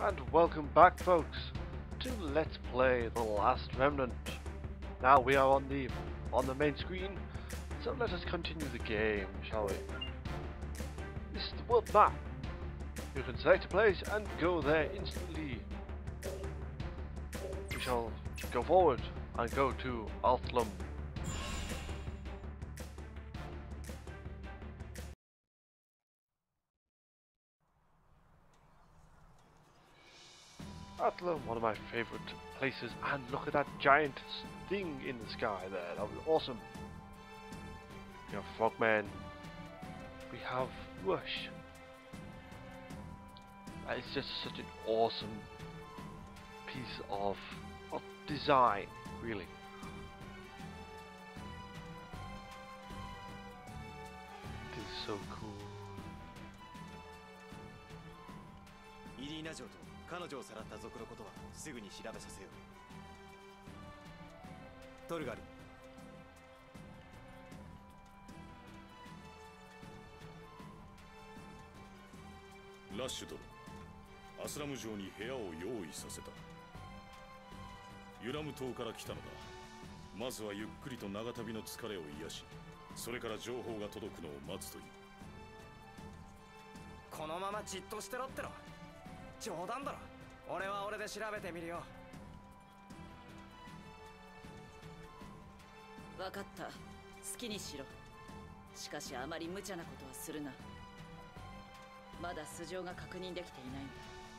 And welcome back, folks, to Let's Play The Last Remnant. Now we are on the main screen, so let us continue the game, shall we? This is the world map. You can select a place and go there instantly. We shall go forward and go to Althlum. Althlum, one of my favourite places, and look at that giant thing in the sky there, that was awesome. We have frogmen, we have Rush. It's just such an awesome piece of design, really. It is so cool. イリーナ城と彼女をさらった族のことはすぐに調べさせよう。トルガル。ラッシュ殿、アスラム城に部屋を用意させた。ユラム島から来たのだ。まずはゆっくりと長旅の疲れを癒し、それから情報が届くのを待つという。このままじっとしてろっての。冗談だろ。俺は俺で調べてみるよ。分かった。好きにしろ。しかしあまり無茶なことはするな。まだ素性が確認できていないんだ。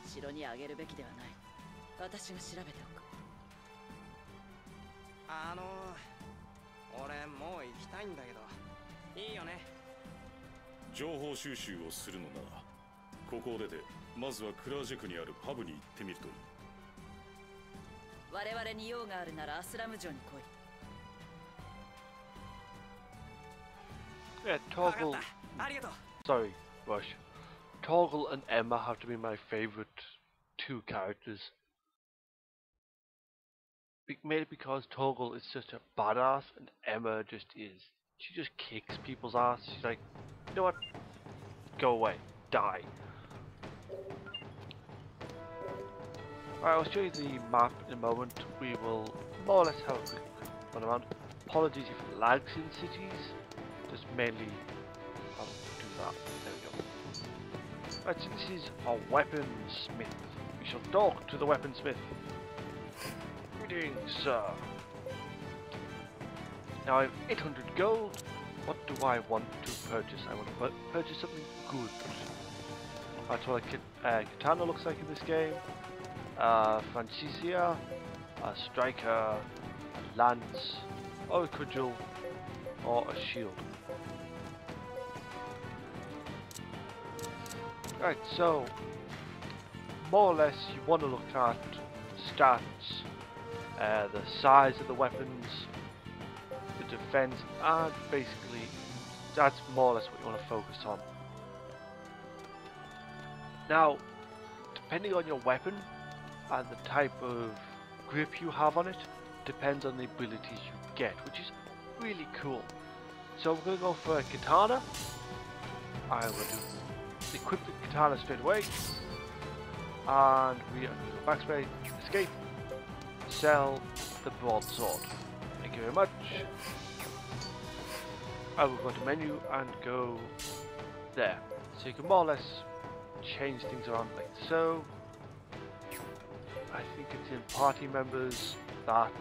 城にあげるべきではない。私が調べておく。俺もう行きたいんだけど、いいよね。情報収集をするのなら、ここを出てまずはクラージェクにあるパブに行ってみるといい。我々に用があるならアスラム城に来い。Yeah, Toggle. ありがとう。 Sorry, Rush. Toggle and Emma have to be my favorite two characters. Mainly because Toggle is such a badass and Emma just is. She just kicks people's ass. She's like, you know what? Go away. Die. Alright, I'll show you the map in a moment. We will more or less have a quick run around. Apologies if it lags in cities. Just mainly I'll do that. There we go. Right, so this is our weaponsmith. We shall talk to the weaponsmith. Greetings, sir. Now I have 800 gold. What do I want to purchase? I want to purchase something good. That's what a katana looks like in this game. Francisia, a striker, a lance, or a cudgel, or a shield. Right, so more or less you want to look at stats, the size of the weapons, the defense, and basically that's more or less what you want to focus on. Now, depending on your weapon and the type of grip you have on it, depends on the abilities you get, which is really cool. So we're going to go for a katana. I'm going to equip the katana straight away, and we are going to go backspace, escape, sell the broadsword. Thank you very much. I will go to menu and go there. So you can more or less change things around like so. I think it's in party members that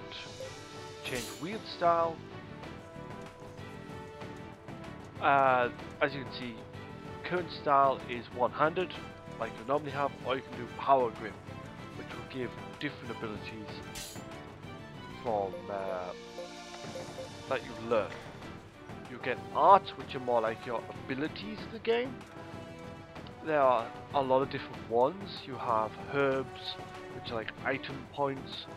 change wield style. As you can see, current style is one-handed, like you normally have, or you can do power grip, which will give different abilities from that you learn. You get arts, which are more like your abilities in the game. There are a lot of different ones. You have herbs, which are like item points.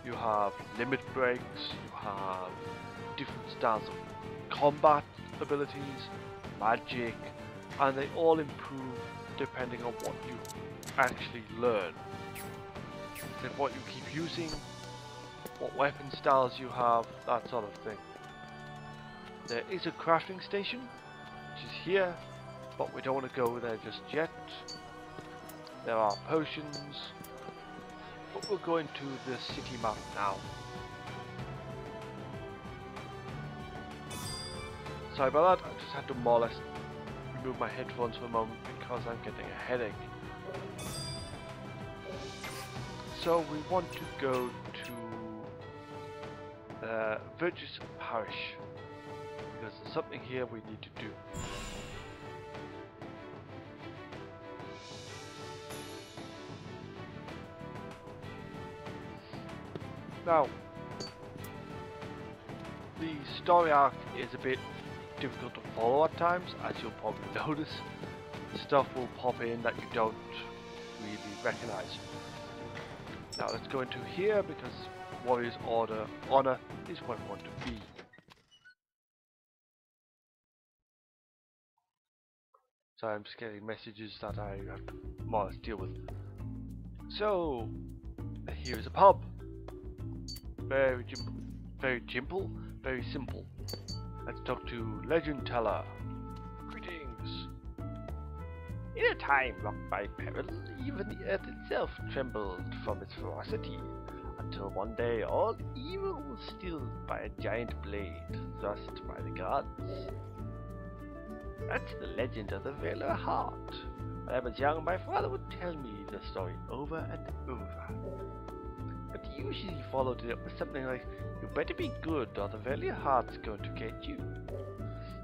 You have limit breaks. You have different styles of combat abilities, magic, and they all improve depending on what you actually learn. Then what you keep using, what weapon styles you have, that sort of thing. There is a crafting station, which is here, but we don't want to go there just yet. There are potions. But we're going to the city map now. Sorry about that, I just had to more or less remove my headphones for a moment because I'm getting a headache. So we want to go to Virtus Parish because there's something here we need to do. Now, the story arc is a bit difficult to follow at times, as you'll probably notice. Stuff will pop in that you don't really recognize. Now let's go into here because Warrior's Order Honor is what we want to be. So I'm just getting messages that I have to more or less deal with. So here is a pub. Very simple. Let's talk to Legend Teller. Greetings. In a time rocked by peril, even the earth itself trembled from its ferocity, until one day all evil was stilled by a giant blade thrust by the gods. That's the legend of the Vale of Heart. When I was young, my father would tell me the story over and over. But he usually followed it up with something like, "You better be good or the Vale of Heart's going to get you."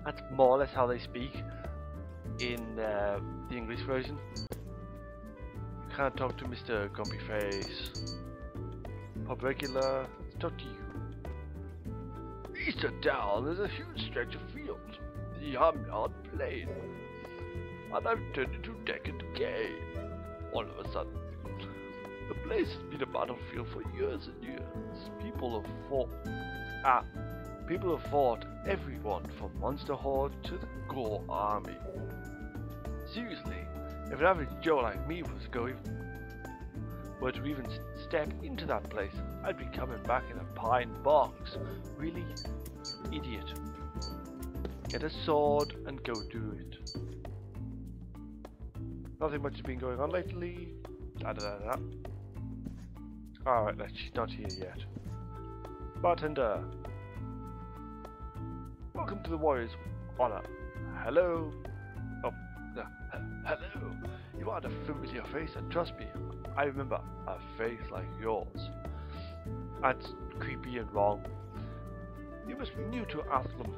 That's more or less how they speak in the English version. You can't talk to Mr. Grumpy Face. Pub regular, let's talk to you. East of town, there's a huge stretch of field, the Yard Plain, and I've turned into deck and decay. All of a sudden, the place has been a battlefield for years and years. People have fought everyone from Monster Horde to the Gore Army. Seriously, if an average Joe like me were to even step into that place, I'd be coming back in a pine box. Really? Idiot. Get a sword and go do it. Nothing much has been going on lately. Alright, she's not here yet. Bartender. Welcome to the Warrior's Honor. Hello. Oh, hello. You aren't a familiar face, and trust me, I remember a face like yours. That's creepy and wrong. You must be new to Athlum.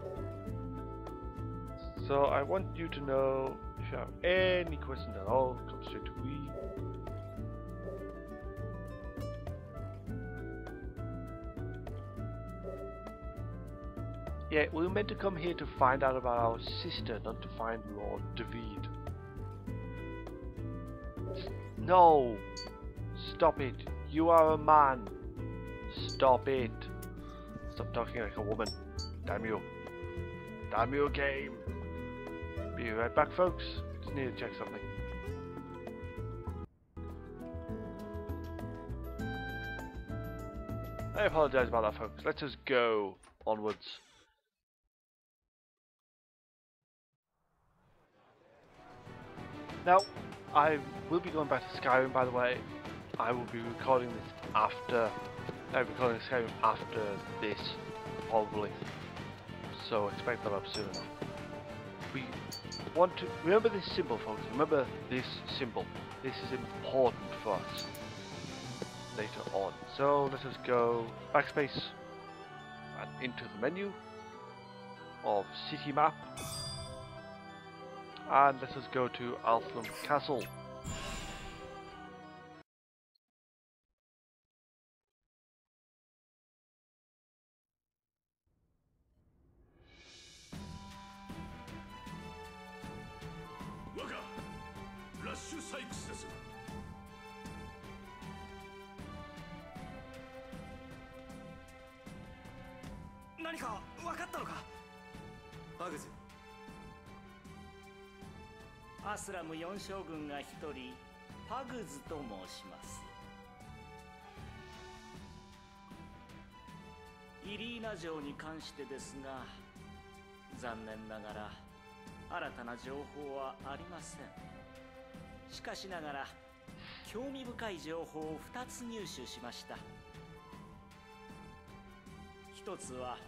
So I want you to know, if you have any questions at all, come straight to me. Yeah, we were meant to come here to find out about our sister, not to find Lord David. No! Stop it! You are a man! Stop it! Stop talking like a woman. Damn you. Damn you, game! Be right back, folks. Just need to check something. I apologize about that, folks. Let's just go onwards. Now, I will be going back to Skyrim, by the way. I will be recording this after... I'm recording Skyrim after this, probably. So expect that up soon enough. We want to... Remember this symbol, folks. Remember this symbol. This is important for us later on. So let us go backspace and into the menu of city map. And let us go to Athlum Castle.アスラム4将軍が1人パグズと申します。イリーナ城に関してですが、残念ながら新たな情報はありません。しかしながら興味深い情報を2つ入手しました。一つは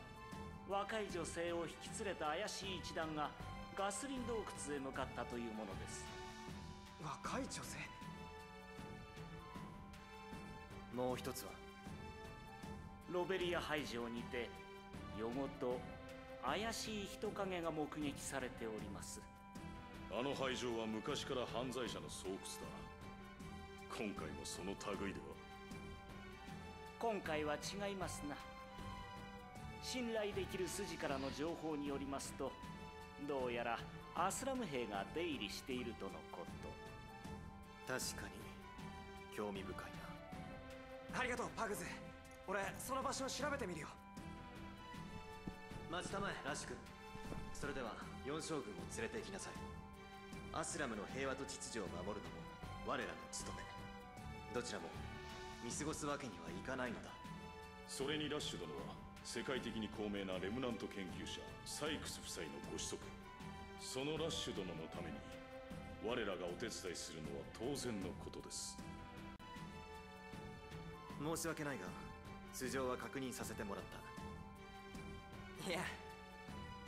若い女性を引き連れた怪しい一団がガスリン洞窟へ向かったというものです。若い女性？もう一つはロベリア廃城にて夜ごと怪しい人影が目撃されております。あの廃城は昔から犯罪者の巣窟だ。今回もその類では。今回は違いますな。信頼できる筋からの情報によりますと、どうやらアスラム兵が出入りしているとのこと。確かに興味深いな。ありがとうパグズ。俺その場所を調べてみるよ。待ちたまえラシュク。それでは四将軍を連れて行きなさい。アスラムの平和と秩序を守るのも我らの務め。どちらも見過ごすわけにはいかないのだ。それにラッシュ殿は世界的に高名なレムナント研究者サイクス夫妻のご子息。そのラッシュ殿のために我らがお手伝いするのは当然のことです。申し訳ないが素性は確認させてもらった。いや、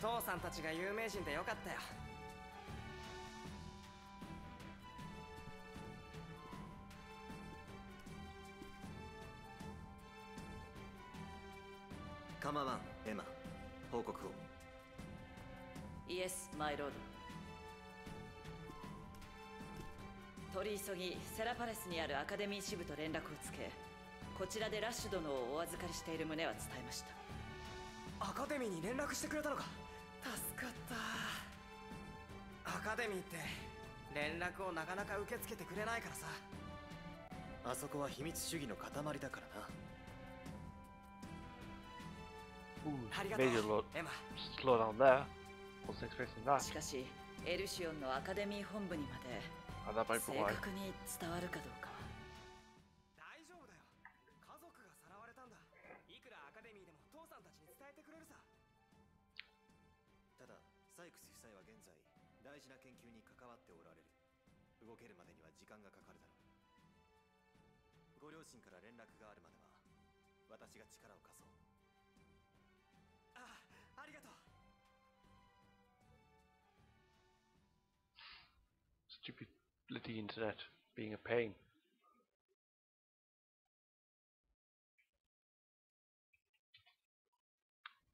父さんたちが有名人でよかったよ。構わんエマ、報告を。イエスマイロード。取り急ぎセラパレスにあるアカデミー支部と連絡をつけ、こちらでラッシュ殿をお預かりしている旨は伝えました。アカデミーに連絡してくれたのか。助かった。アカデミーって連絡をなかなか受け付けてくれないからさ。あそこは秘密主義の塊だからな。ありがとう Maybe a lot エマ。 slow down there. Wasn't expecting that. しかしエルシオンのアカデミー本部にまで And that might 正 be why. 確に伝わるかどうかは。大丈夫だよ。家族がさらわれたんだ。いくらアカデミーでも父さんたちに伝えてくれるさ。ただサイクス夫妻は現在大事な研究に関わっておられる。動けるまでには時間がかかるだろう。ご両親から連絡があるまでは私が力を貸そう。ありがとう。Stupid bloody internet being a pain.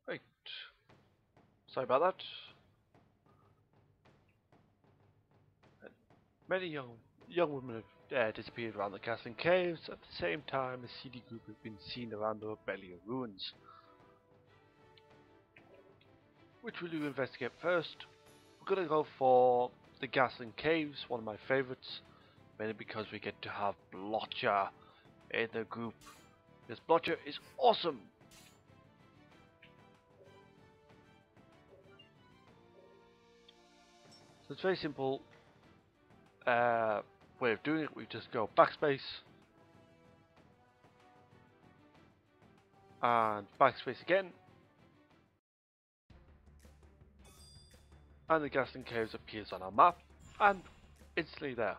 Right. Sorry about that. Many young women have disappeared around the castle caves. At the same time, a seedy group have been seen around the Rebellion ruins. Which will you investigate first? We're gonna go for the Gasling Caves, one of my favourites, mainly because we get to have Blotcher in the group. This Blotcher is awesome! So it's very simple way of doing it. We just go backspace and backspace again, and the Gasling Caves appears on our map, and instantly there.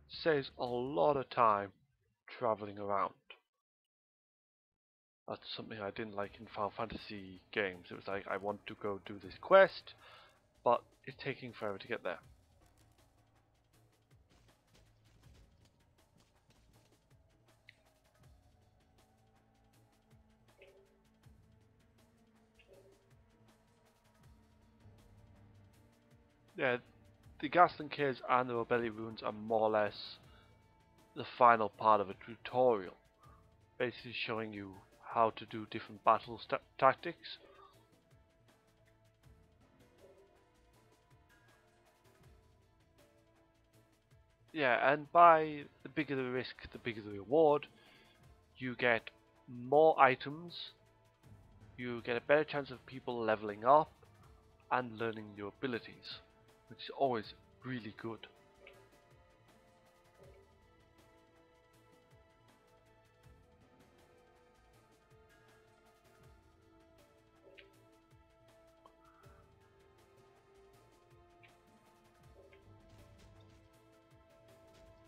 Saves a lot of time travelling around. That's something I didn't like in Final Fantasy games. It was like, I want to go do this quest, but it's taking forever to get there. Yeah, the Gasling Caves and the Rebellion Ruins are more or less the final part of a tutorial, basically showing you how to do different battle tactics. Yeah, and by the bigger the risk, the bigger the reward. You get more items, you get a better chance of people leveling up and learning your abilities, which is always really good.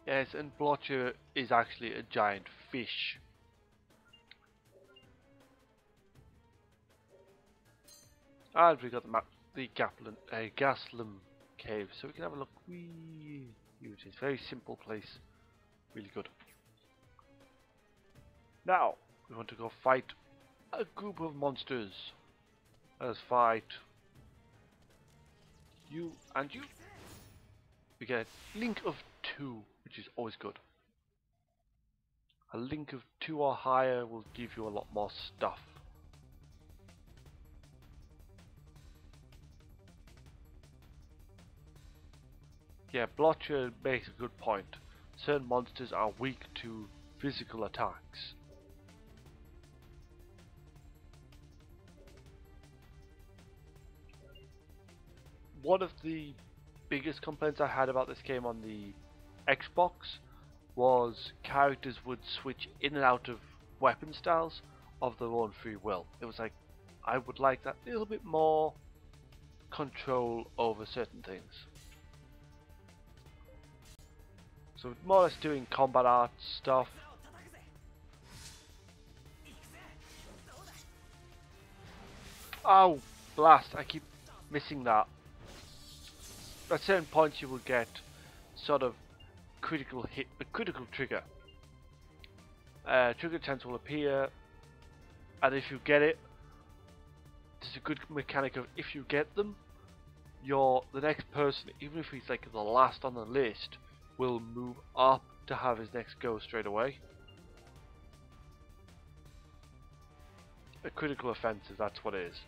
Yes, and Blotcher is actually a giant fish. And we got the map, the Gaslam cave, so we can have a look. Whee! Huge. It's a very simple place. Really good. Now, we want to go fight a group of monsters. Let us fight you and you. We get a link of 2, which is always good. A link of 2 or higher will give you a lot more stuff. Yeah, Blotcher makes a good point. Certain monsters are weak to physical attacks. One of the biggest complaints I had about this game on the Xbox was characters would switch in and out of weapon styles of their own free will. It was like, I would like that little bit more control over certain things. So more or less doing combat art stuff. Oh, blast, I keep missing that. At certain points you will get sort of critical hit, a critical trigger. Trigger chance will appear, and if you get it, there's a good mechanic of if you get them, the next person, even if he's like the last on the list, will move up to have his next go straight away. A critical offensive, that's what it is.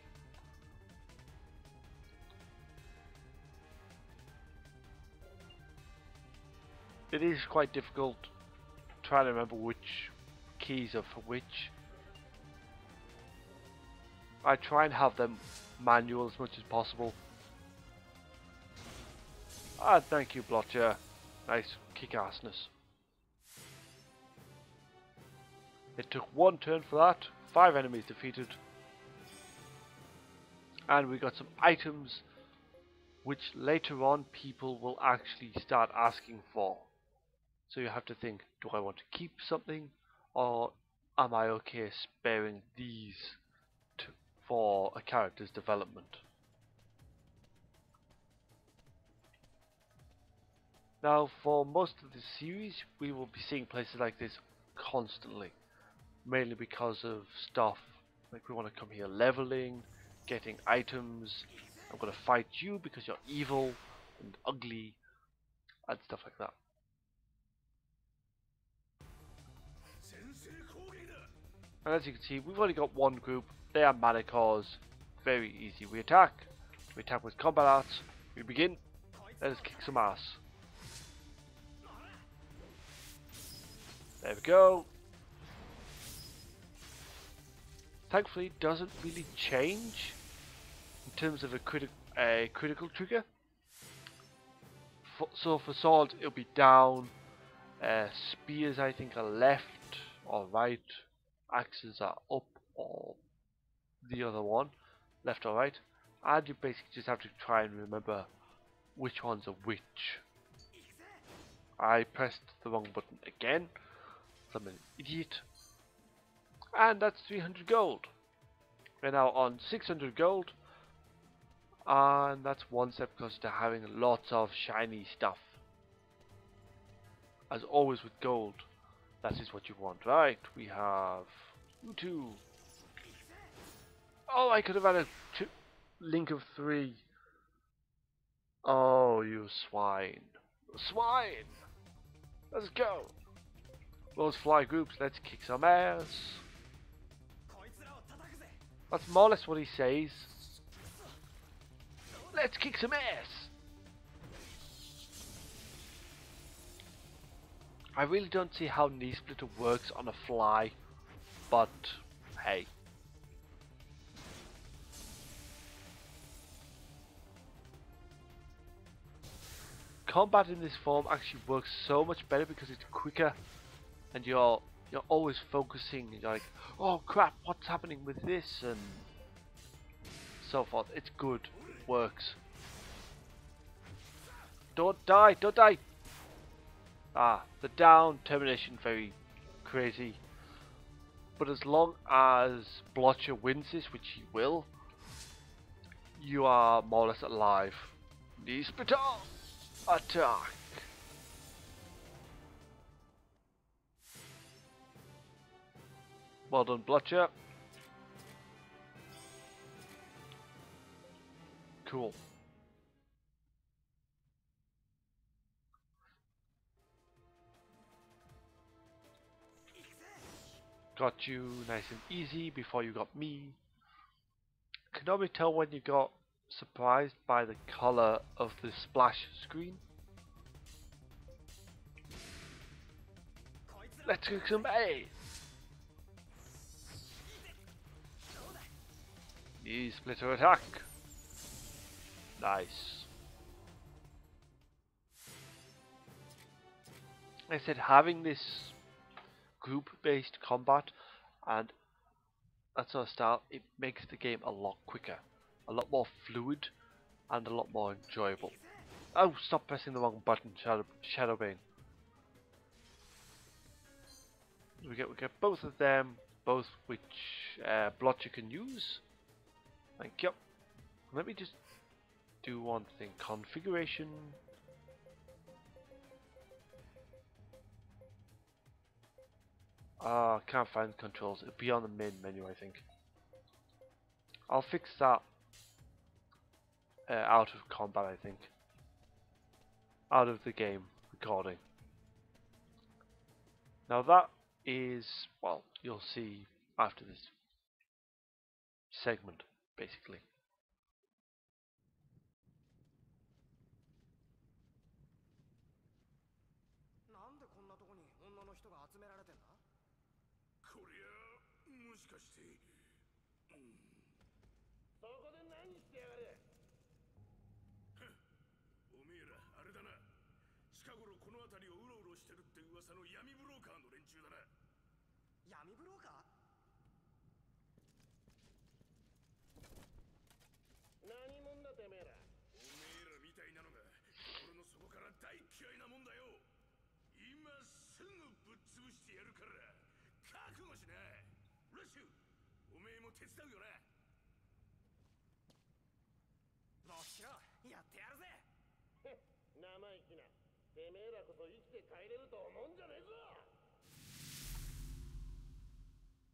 It is quite difficult trying to remember which keys are for which. I try and have them manual as much as possible. Ah, thank you, Blotcher. Nice kick-assness. It took 1 turn for that, 5 enemies defeated. And we got some items which later on people will actually start asking for. So you have to think, do I want to keep something, or am I okay sparing these for a character's development? Now, for most of the series, we will be seeing places like this constantly, mainly because of stuff like we want to come here leveling, getting items. I'm going to fight you because you're evil and ugly and stuff like that. And as you can see, we've only got one group. They are Manticores. Very easy. We attack with combat arts. We begin. Let us kick some ass. There we go. Thankfully, it doesn't really change in terms of a critical trigger. So for swords, it'll be down. Spears, I think, are left or right. Axes are up or the other one, left or right. And you basically just have to try and remember which ones are which. I pressed the wrong button again. I'm an idiot. And that's 300 gold. We're now on 600 gold. And that's one step closer to having lots of shiny stuff. As always with gold, that is what you want, right? We have two. Oh, I could have had a link of 3. Oh, you swine. Swine! Let's go! Those fly groups, let's kick some ass. That's more or less what he says. Let's kick some ass! I really don't see how knee splitter works on a fly, but hey. Combat in this form actually works so much better because it's quicker and you're always focusing. You're like, oh crap, what's happening with this, and so forth. It's good, works. Don't die, don't die. The down termination very crazy. But as long as Blotcher wins this, which he will, you are more or less alive. Knee splitter! Attack! Well done, Blotcher. Cool. Got you nice and easy before you got me. Can nobody tell when you got surprised by the color of the splash screen? Let's kick some A. Knee splitter attack. Nice. Like I said, having this group-based combat and that sort of style, it makes the game a lot quicker, a lot more fluid, and a lot more enjoyable. Oh, stop pressing the wrong button, Shadowbane. We get both of them, both which Blotcher can use. Thank you. Let me just do one thing. Configuration. Can't find controls. It'll be on the main menu, I think. I'll fix that out of combat, I think. Out of the game recording. Now that is, well, you'll see after this segment, basically.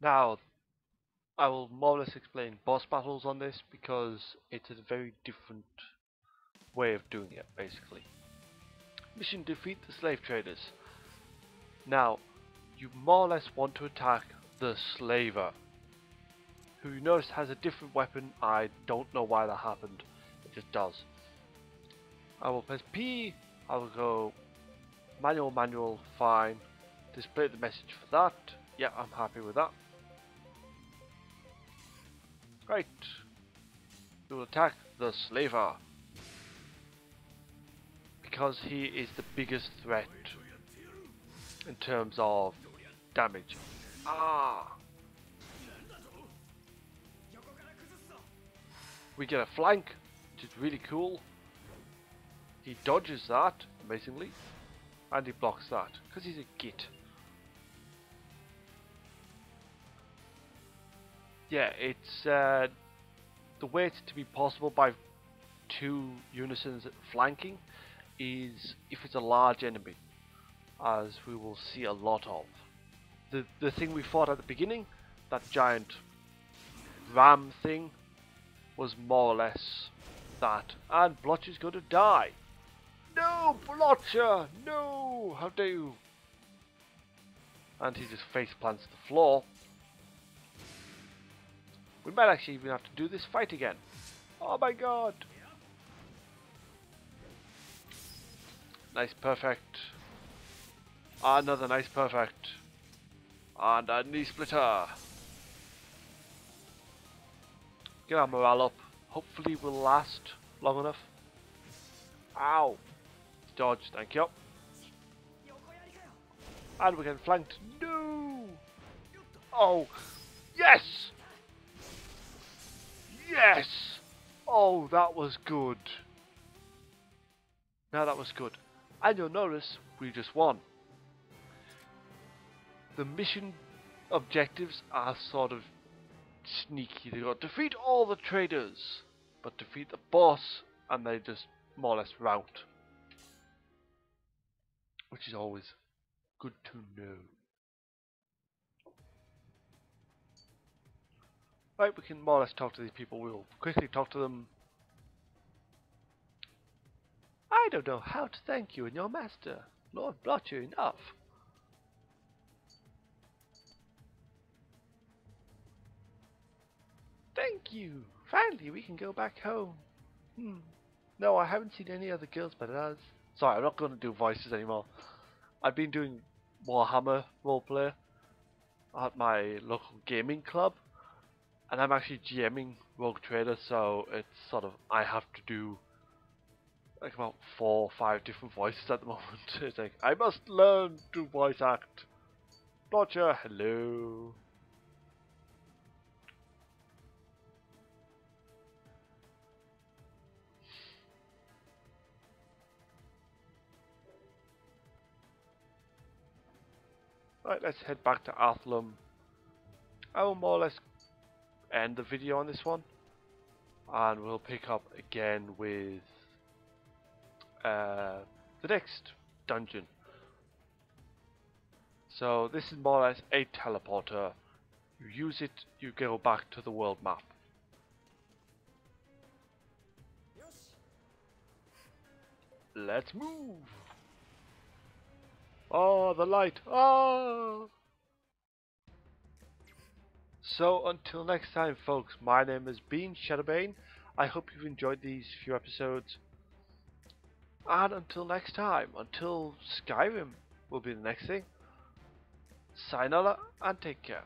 Now, I will more or less explain boss battles on this because it's a very different way of doing it, basically. Mission: defeat the slave traders. Now, you more or less want to attack the slaver, who you notice has a different weapon. I don't know why that happened, it just does. I will press P, I will go manual, fine. Display the message for that. Yeah, I'm happy with that. Right. We will attack the slaver, because he is the biggest threat in terms of damage. We get a flank, which is really cool. He dodges that, amazingly, and he blocks that, because he's a git. Yeah, it's the way it's to be possible by two unisons flanking is if it's a large enemy, as we will see a lot of. The thing we fought at the beginning, that giant ram thing, was more or less that. And Blotcher's going to die. No, Blotcher! No! How dare you? And he just face plants the floor. We might actually even have to do this fight again. Oh my god! Nice perfect. Another nice perfect. And a knee splitter. Get our morale up. Hopefully we'll last long enough. Ow! Dodge, thank you. And we're getting flanked. No! Oh! Yes! Yes! Oh, that was good. Now that was good. And you'll notice we just won. the mission objectives are sort of sneaky. They got defeat all the traders, but defeat the boss, and they just more or less rout, which is always good to know. Right, we can more or less talk to these people. We'll quickly talk to them. I don't know how to thank you and your master. Lord brought you enough. Thank you. Finally, we can go back home. No, I haven't seen any other girls but us. Sorry, I'm not going to do voices anymore. I've been doing Warhammer roleplay at my local gaming club, and I'm actually GMing Rogue Trader, so it's sort of, I have to do like about 4 or 5 different voices at the moment. It's like, I must learn to voice act. Roger, hello. Right, let's head back to Athlum. I will more or less end the video on this one, and we'll pick up again with the next dungeon. So this is more or less a teleporter. You use it, you go back to the world map. Let's move! Oh, the light! Oh! So until next time, folks, my name has been Shadowbane. I hope you've enjoyed these few episodes. And until next time, until Skyrim will be the next thing. Sayonara and take care.